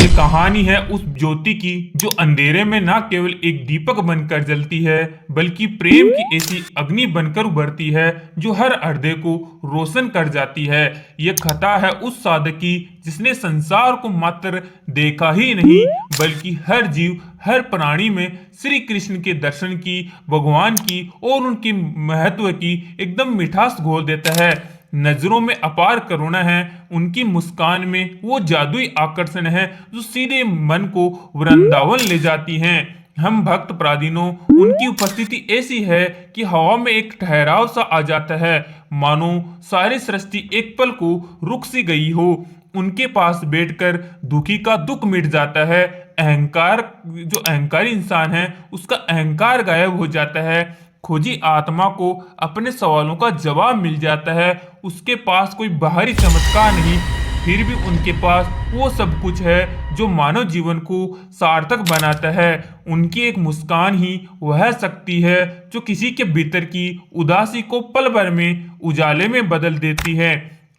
ये कहानी है उस ज्योति की जो अंधेरे में ना केवल एक दीपक बनकर जलती है बल्कि प्रेम की ऐसी अग्नि बनकर उभरती है जो हर हृदय को रोशन कर जाती है। ये कथा है उस साधक की जिसने संसार को मात्र देखा ही नहीं बल्कि हर जीव हर प्राणी में श्री कृष्ण के दर्शन की, भगवान की और उनकी महत्व की एकदम मिठास घोल देता है। नजरों में अपार करुणा है, उनकी मुस्कान में वो जादुई आकर्षण है जो सीधे मन को वृंदावन ले जाती हैं। हम भक्त पराधीनों, उनकी उपस्थिति ऐसी है कि हवा में एक ठहराव सा आ जाता है, मानो सारी सृष्टि एक पल को रुक सी गई हो। उनके पास बैठकर दुखी का दुख मिट जाता है। अहंकार, जो अहंकारी इंसान है उसका अहंकार गायब हो जाता है। खोजी आत्मा को अपने सवालों का जवाब मिल जाता है। उसके पास कोई बाहरी चमत्कार नहीं, फिर भी उनके पास वो सब कुछ है जो मानव जीवन को सार्थक बनाता है। उनकी एक मुस्कान ही वह शक्ति है जो किसी के भीतर की उदासी को पल भर में उजाले में बदल देती है।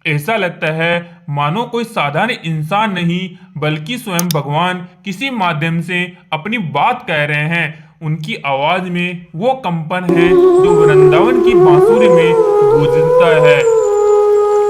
ऐसा लगता है मानो कोई साधारण इंसान नहीं बल्कि स्वयं भगवान किसी माध्यम से अपनी बात कह रहे हैं। उनकी आवाज में वो कंपन है जो वृंदावन की बांसुरी में गूंजता है,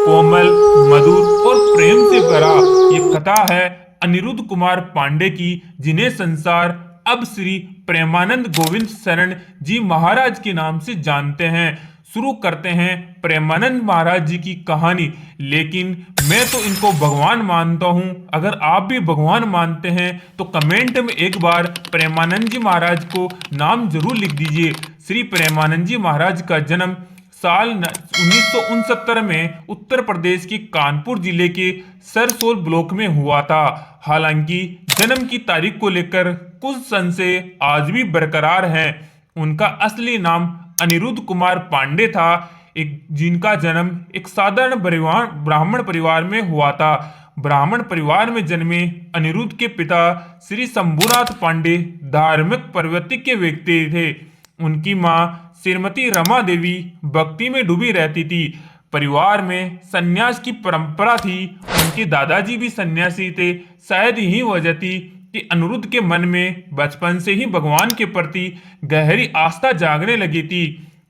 कोमल, मधुर और प्रेम से भरा। ये कथा है अनिरुद्ध कुमार पांडे की, जिन्हें संसार अब श्री प्रेमानंद गोविंद शरण जी महाराज के नाम से जानते हैं। शुरू करते हैं प्रेमानंद महाराज जी की कहानी, लेकिन मैं तो इनको भगवान मानता हूं। अगर आप भी भगवान मानते हैं तो कमेंट में एक बार प्रेमानंद जी महाराज को नाम जरूर लिख दीजिए। श्री प्रेमानंद जी महाराज का जन्म साल 1969 में उत्तर प्रदेश के कानपुर जिले के सरसोल ब्लॉक में हुआ था। हालांकि जन्म की तारीख को लेकर कुछ संशय आज भी बरकरार हैं। उनका असली नाम अनिरुद्ध कुमार पांडे था, जिनका जन्म एक साधारण ब्राह्मण परिवार में हुआ था। ब्राह्मण परिवार में जन्मे अनिरुद्ध के पिता श्री शंभुनाथ पांडे धार्मिक प्रवृत्ति के व्यक्ति थे। उनकी मां श्रीमती रमा देवी भक्ति में डूबी रहती थी। परिवार में सन्यास की परंपरा थी। उनके दादाजी भी सन्यासी थे। शायद यही वजह थी कि अनिरुद्ध के मन में बचपन से ही भगवान के प्रति गहरी आस्था जागने लगी थी।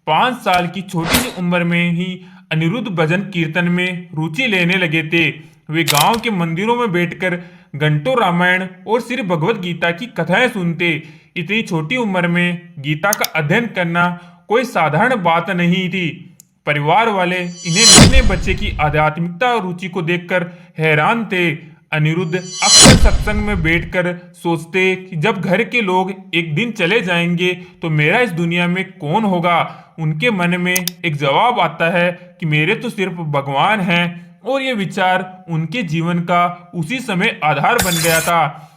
5 साल की छोटी सी उम्र में ही अनिरुद्ध भजन कीर्तन में रुचि लेने लगे थे। वे गांव के मंदिरों में बैठकर घंटों रामायण और श्री भगवत गीता की कथाएं सुनते। इतनी छोटी उम्र में गीता का अध्ययन करना कोई साधारण बात नहीं थी। परिवार वाले इन्हें नन्हे बच्चे की आध्यात्मिकता रुचि को देखकर हैरान थे। अनिरुद्ध अक्सर सत्संग में बैठकर सोचते कि जब घर के लोग एक दिन चले जाएंगे तो मेरा इस दुनिया में कौन होगा। उनके मन में एक जवाब आता है कि मेरे तो सिर्फ भगवान हैं, और ये विचार उनके जीवन का उसी समय आधार बन गया था।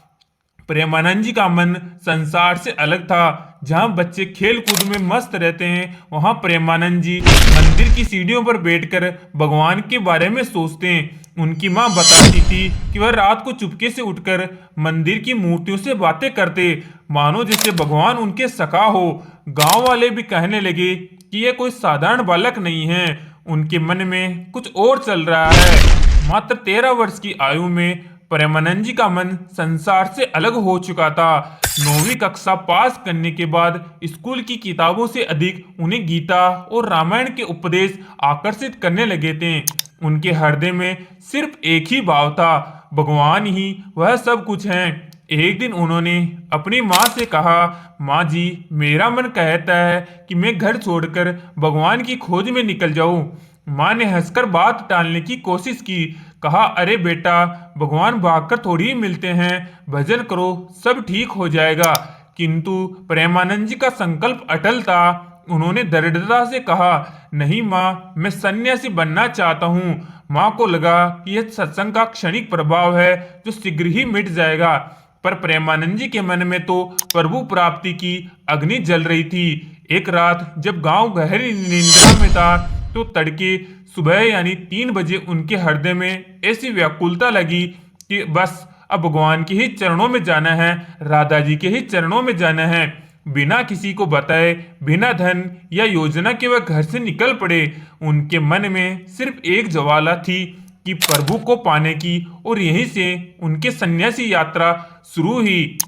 प्रेमानंद जी का मन संसार से अलग था। जहां बच्चे खेल कूद में मस्त रहते हैं, वहां प्रेमानंद जी मंदिर की सीढ़ियों पर बैठकर भगवान के बारे में सोचते हैं। उनकी मां बताती थी कि वह रात को चुपके से उठकर मंदिर की मूर्तियों से बातें करते, मानो जैसे भगवान उनके सखा हो। गांव वाले भी कहने लगे कि यह कोई साधारण बालक नहीं है, उनके मन में कुछ और चल रहा है। मात्र 13 वर्ष की आयु में प्रेमानंद जी का मन संसार से अलग हो चुका था। 9वीं कक्षा पास करने के बाद स्कूल की किताबों से अधिक उन्हें गीता और रामायण के उपदेश आकर्षित करने लगे थे। उनके हृदय में सिर्फ एक ही भाव था, भगवान ही वह सब कुछ है। एक दिन उन्होंने अपनी माँ से कहा, माँ जी, मेरा मन कहता है कि मैं घर छोड़कर भगवान की खोज में निकल जाऊं। माँ ने हंसकर बात टालने की कोशिश की। कहा, अरे बेटा, भगवान भागकर थोड़ी ही मिलते हैं, भजन करो, सब ठीक हो जाएगा। किंतु प्रेमानंद जी का संकल्प अटल था। उन्होंने दृढ़ता से कहा, नहीं माँ, मैं सन्यासी बनना चाहता हूँ। माँ को लगा कि यह सत्संग का क्षणिक प्रभाव है जो शीघ्र ही मिट जाएगा, पर प्रेमानंद जी के मन में तो प्रभु प्राप्ति की अग्नि जल रही थी। एक रात जब गांव गहरी निंद्रा में था तो तड़के सुबह यानी 3 बजे उनके हृदय में ऐसी व्याकुलता लगी कि बस अब भगवान के ही चरणों में जाना है, राधा जी के ही चरणों में जाना है। बिना किसी को बताए, बिना धन या योजना के वह घर से निकल पड़े। उनके मन में सिर्फ एक ज्वाला थी कि प्रभु को पाने की, और यहीं से उनके सन्यासी यात्रा शुरू हुई,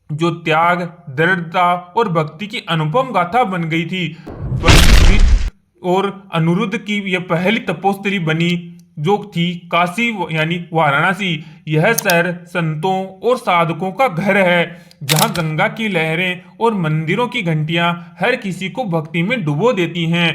जो त्याग, दृढ़ता और भक्ति की अनुपम गाथा बन गई थी। परंतु और अनिरुद्ध की यह पहली तपोस्थली बनी, जो थी काशी यानी वाराणसी। यह शहर संतों और साधकों का घर है, जहां गंगा की लहरें और मंदिरों की घंटियां हर किसी को भक्ति में डुबो देती हैं।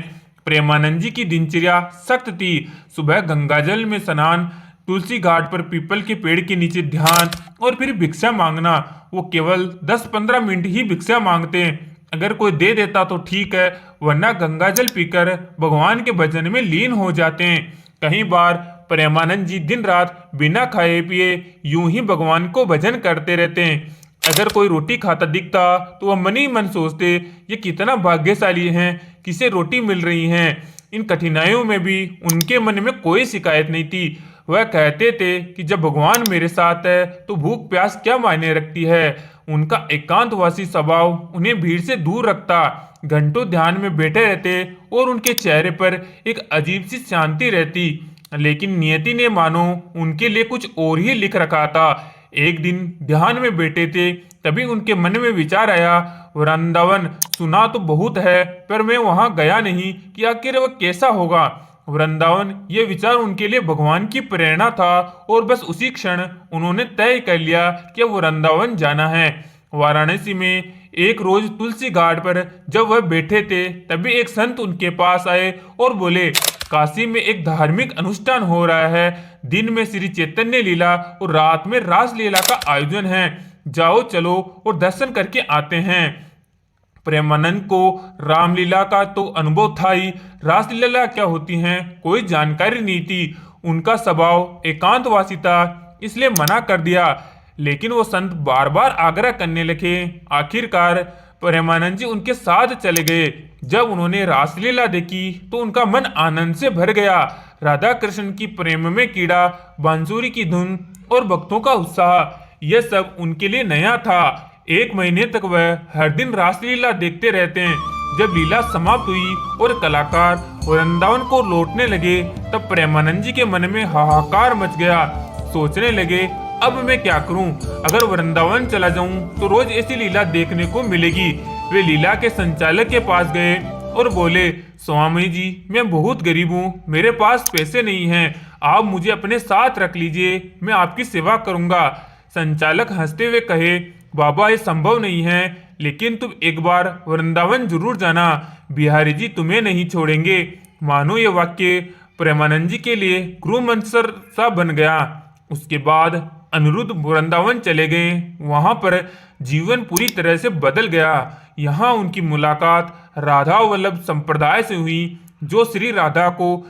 प्रेमानंद जी की दिनचर्या सख्त थी। सुबह गंगाजल में स्नान, तुलसी घाट पर पीपल के पेड़ के नीचे ध्यान, और फिर भिक्षा मांगना। वो केवल 10-15 मिनट ही भिक्षा मांगते। अगर कोई दे देता तो ठीक है, वरना गंगाजल पीकर भगवान के भजन में लीन हो जाते हैं। कई बार प्रेमानंद जी दिन रात बिना खाए पिए यूं ही भगवान को भजन करते रहते हैं। अगर कोई रोटी खाता दिखता तो वह मन ही मन सोचते, ये कितना भाग्यशाली हैं, किसे रोटी मिल रही हैं। इन कठिनाइयों में भी उनके मन में कोई शिकायत नहीं थी। वह कहते थे कि जब भगवान मेरे साथ है तो भूख प्यास क्या मायने रखती है। उनका एकांतवासी स्वभाव उन्हें भीड़ से दूर रखता। घंटों ध्यान में बैठे रहते और उनके चेहरे पर एक अजीब सी शांति रहती। लेकिन नियति ने मानो उनके लिए कुछ और ही लिख रखा था। एक दिन ध्यान में बैठे थे, तभी उनके मन में विचार आया, वृंदावन सुना तो बहुत है, पर मैं वहां गया नहीं कि आखिर वह कैसा होगा। वृंदावन, ये विचार उनके लिए भगवान की प्रेरणा था, और बस उसी क्षण उन्होंने तय कर लिया कि वृंदावन जाना है। वाराणसी में एक रोज तुलसी घाट पर जब वह बैठे थे, तभी एक संत उनके पास आए और बोले, काशी में एक धार्मिक अनुष्ठान हो रहा है। दिन में श्री चैतन्य लीला और रात में रास लीला का आयोजन है। जाओ चलो और दर्शन करके आते हैं। प्रेमानंद को रामलीला का तो अनुभव था ही, रासलीला क्या होती हैं कोई जानकारी नहीं थी। उनका स्वभाव एकांतवासी था, इसलिए मना कर दिया। लेकिन वो संत बार बार आग्रह करने लगे। आखिरकार प्रेमानंद जी उनके साथ चले गए। जब उन्होंने रासलीला देखी तो उनका मन आनंद से भर गया। राधा कृष्ण की प्रेम में कीड़ा, बांसुरी की धुन और भक्तों का उत्साह, यह सब उनके लिए नया था। 1 महीने तक वह हर दिन रासलीला देखते रहते हैं। जब लीला समाप्त हुई और कलाकार वृंदावन को लौटने लगे, तब प्रेमानंद जी के मन में हाहाकार मच गया। सोचने लगे, अब मैं क्या करूं? अगर वृंदावन चला जाऊं तो रोज ऐसी लीला देखने को मिलेगी। वे लीला के संचालक के पास गए और बोले, स्वामी जी, मैं बहुत गरीब हूं, मेरे पास पैसे नहीं हैं, आप मुझे अपने साथ रख लीजिए, मैं आपकी सेवा करूंगा। संचालक हंसते हुए कहे, बाबा, ये संभव नहीं है, लेकिन तुम एक बार वृंदावन जरूर जाना, बिहारी जी तुम्हें नहीं छोड़ेंगे। मानो ये वाक्य प्रेमानंद जी के लिए गुरु मंत्र सा बन गया। उसके बाद अनिरुद्ध वृंदावन चले गए। वहां पर जीवन पूरी तरह से बदल गया। यहाँ उनकी मुलाकात राधा वल्लभ संप्रदाय से हुई, जो श्री राधा को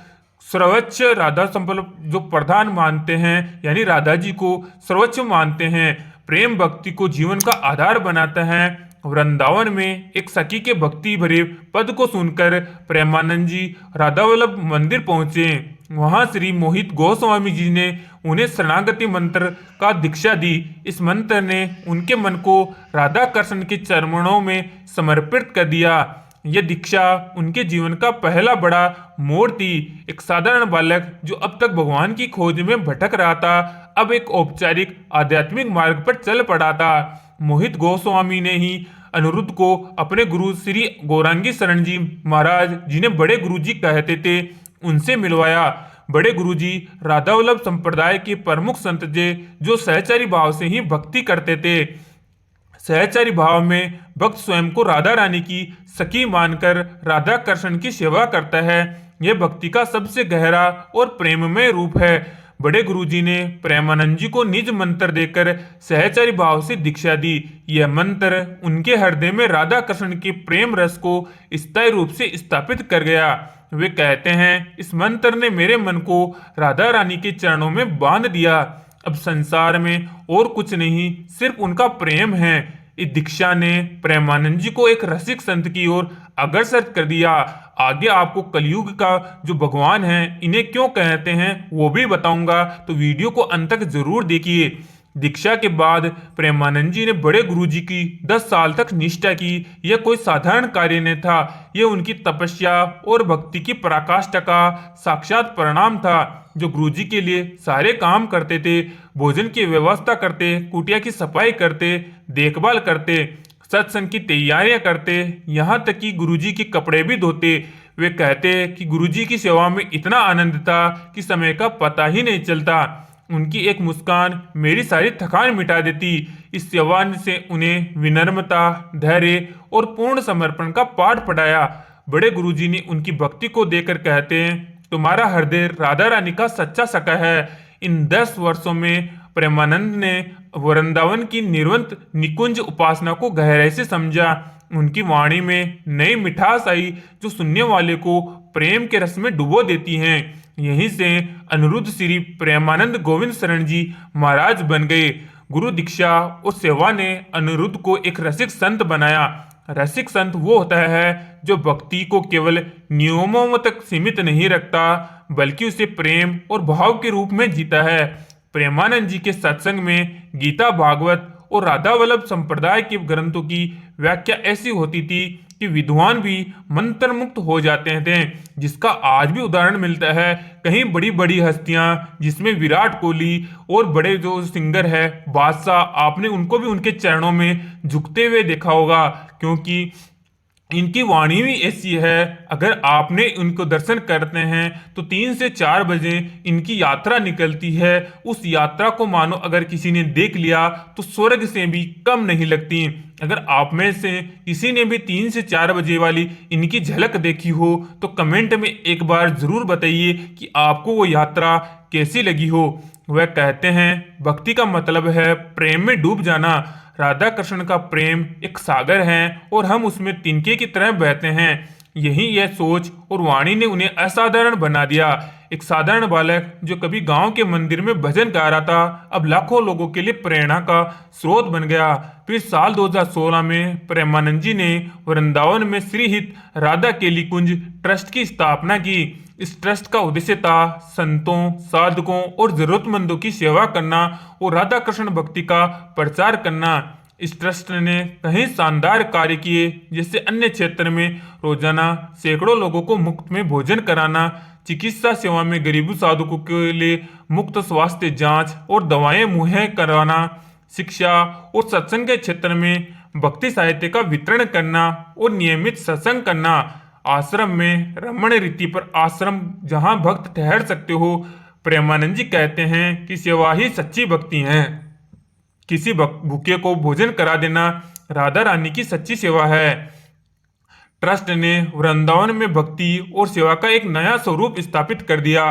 सर्वोच्च, राधा संपल्ल जो प्रधान मानते हैं, यानी राधा जी को सर्वोच्च मानते हैं, प्रेम भक्ति को जीवन का आधार बनाते हैं। वृंदावन में एक सखी के भक्ति भरे पद को सुनकर प्रेमानंद जी राधा वल्लभ मंदिर पहुंचे। वहां श्री मोहित गोस्वामी जी ने उन्हें शरणागति मंत्र का दीक्षा दी। इस मंत्र ने उनके मन को राधा कृष्ण के चरणों में समर्पित कर दिया। यह दीक्षा उनके जीवन का पहला बड़ा मोड़ थी। एक साधारण बालक जो अब तक भगवान की खोज में भटक रहा था, अब एक औपचारिक आध्यात्मिक मार्ग पर चल पड़ा था। मोहित गोस्वामी ने ही अनिरुद्ध को अपने गुरु श्री गौरांगी शरण जी महाराज, जिन्हें बड़े गुरु जी कहते थे, उनसे मिलवाया। बड़े गुरुजी राधा वल्लभ संप्रदाय के प्रमुख संत थे, जो सहचारी भाव से ही भक्ति करते थे। सहचारी भाव में भक्त स्वयं को राधा रानी की सखी मानकर राधा कृष्ण की सेवा करता है। यह भक्ति का सबसे गहरा और प्रेममय रूप है। बड़े गुरुजी ने प्रेमानंद जी को निज मंत्र देकर सहचारी भाव से दीक्षा दी। यह मंत्र उनके हृदय में राधा कृष्ण के प्रेम रस को स्थायी रूप से स्थापित कर गया। वे कहते हैं, इस मंत्र ने मेरे मन को राधा रानी के चरणों में बांध दिया। अब संसार में और कुछ नहीं, सिर्फ उनका प्रेम है। इस दीक्षा ने प्रेमानंद जी को एक रसिक संत की ओर अग्रसर कर दिया। आगे आपको कलयुग का जो भगवान है, इन्हें क्यों कहते हैं, वो भी बताऊंगा, तो वीडियो को अंत तक जरूर देखिए। दीक्षा के बाद प्रेमानंद जी ने बड़े गुरुजी की 10 साल तक निष्ठा की। यह कोई साधारण कार्य नहीं था, यह उनकी तपस्या और भक्ति की पराकाष्ठा का साक्षात परिणाम था। जो गुरुजी के लिए सारे काम करते थे, भोजन की व्यवस्था करते, कुटिया की सफाई करते, देखभाल करते, सत्संग की तैयारियां करते, यहाँ तक कि गुरुजी के कपड़े भी धोते। वे कहते कि गुरुजी की सेवा में इतना आनंद था कि समय का पता ही नहीं चलता। उनकी एक मुस्कान मेरी सारी थकान मिटा देती। इस सेवा से उन्हें विनम्रता, धैर्य और पूर्ण समर्पण का पाठ पढ़ाया। बड़े गुरुजी ने उनकी भक्ति को देखकर कहते हैं, तुम्हारा हृदय राधा रानी का सच्चा सखा है। इन 10 वर्षों में प्रेमानंद ने वृंदावन की निर्वंत निकुंज उपासना को गहराई से समझा। उनकी वाणी में नई मिठास आई जो सुनने वाले को प्रेम के रस में डुबो देती हैं। यहीं से अनिरुद्ध श्री प्रेमानंद गोविंद शरण जी महाराज बन गए। गुरु दीक्षा और सेवा ने अनिरुद्ध को एक रसिक संत बनाया। रसिक संत वो होता है जो भक्ति को केवल नियमों तक सीमित नहीं रखता, बल्कि उसे प्रेम और भाव के रूप में जीता है। प्रेमानंद जी के सत्संग में गीता, भागवत और राधा वल्लभ संप्रदाय के ग्रंथों की व्याख्या ऐसी होती थी कि विद्वान भी मंत्र मुक्त हो जाते थे, जिसका आज भी उदाहरण मिलता है। कहीं बड़ी बड़ी हस्तियां जिसमें विराट कोहली और बड़े जो सिंगर है बादशाह, आपने उनको भी उनके चरणों में झुकते हुए देखा होगा, क्योंकि इनकी वाणी भी ऐसी है। अगर आपने उनको दर्शन करते हैं तो 3 से 4 बजे इनकी यात्रा निकलती है। उस यात्रा को मानो अगर किसी ने देख लिया तो स्वर्ग से भी कम नहीं लगती। अगर आप में से किसी ने भी 3 से 4 बजे वाली इनकी झलक देखी हो तो कमेंट में एक बार जरूर बताइए कि आपको वो यात्रा कैसी लगी हो। वह कहते हैं भक्ति का मतलब है प्रेम में डूब जाना। राधा कृष्ण का प्रेम एक सागर है और हम उसमें तिनके की तरह बहते हैं। यही यह सोच और वाणी ने उन्हें असाधारण बना दिया। एक साधारण बालक जो कभी गांव के मंदिर में भजन गा रहा था, अब लाखों लोगों के लिए प्रेरणा का स्रोत बन गया। फिर साल 2016 में प्रेमानंद जी ने वृंदावन में श्रीहित राधा केली कुंज ट्रस्ट की स्थापना की। इस ट्रस्ट का उद्देश्य था संतों, साधकों और जरूरतमंदों की सेवा करना और राधा कृष्ण भक्ति का प्रचार करना। इस ट्रस्ट ने कई शानदार कार्य किए, जैसे अन्य क्षेत्र में रोजाना सैकड़ों लोगों को मुफ्त में भोजन कराना, चिकित्सा सेवा में गरीब साधकों के लिए मुफ्त स्वास्थ्य जांच और दवाएं मुहैया कराना, शिक्षा और सत्संग के क्षेत्र में भक्ति साहित्य का वितरण करना और नियमित सत्संग करना। आश्रम में रमण रीति पर आश्रम जहां भक्त ठहर सकते हो। प्रेमानंद जी कहते हैं कि सेवा ही सच्ची भक्ति है। किसी भूखे को भोजन करा देना राधा रानी की सच्ची सेवा है। ट्रस्ट ने वृंदावन में भक्ति और सेवा का एक नया स्वरूप स्थापित कर दिया।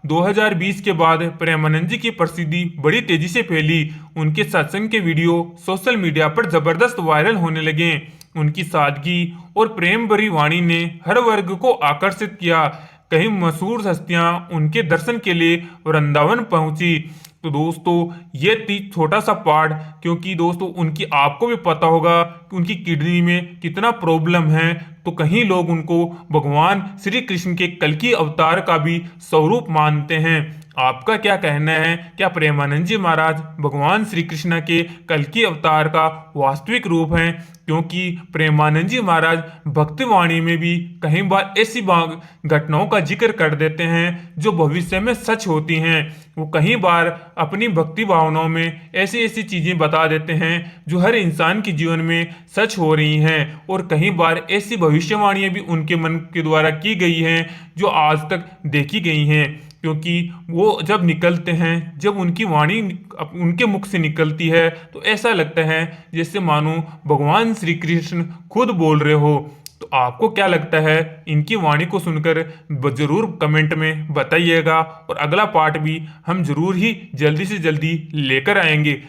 2020 के बाद प्रेमानंद जी की प्रसिद्धि बड़ी तेजी से फैली। उनके सत्संग के वीडियो सोशल मीडिया पर जबरदस्त वायरल होने लगे। उनकी सादगी और प्रेम भरी वाणी ने हर वर्ग को आकर्षित किया। कई मशहूर हस्तियां उनके दर्शन के लिए वृंदावन पहुंची। तो दोस्तों ये थी छोटा सा पार्ट, क्योंकि दोस्तों उनकी आपको भी पता होगा कि उनकी किडनी में कितना प्रॉब्लम है। तो कहीं लोग उनको भगवान श्री कृष्ण के कल्कि अवतार का भी स्वरूप मानते हैं। आपका क्या कहना है? क्या प्रेमानंद जी महाराज भगवान श्री कृष्ण के कल्कि अवतार का वास्तविक रूप हैं? क्योंकि प्रेमानंद जी महाराज भक्ति वाणी में भी कई बार ऐसी घटनाओं का जिक्र कर देते हैं जो भविष्य में सच होती हैं। वो कई बार अपनी भक्ति भावनाओं में ऐसी ऐसी चीजें बता देते हैं जो हर इंसान के जीवन में सच हो रही हैं, और कई बार ऐसी भविष्यवाणियां भी उनके मन के द्वारा की गई हैं जो आज तक देखी गई हैं। क्योंकि वो जब निकलते हैं, जब उनकी वाणी उनके मुख से निकलती है तो ऐसा लगता है जैसे मानो भगवान श्री कृष्ण खुद बोल रहे हो। तो आपको क्या लगता है? इनकी वाणी को सुनकर जरूर कमेंट में बताइएगा, और अगला पार्ट भी हम जरूर ही जल्दी से जल्दी लेकर आएंगे।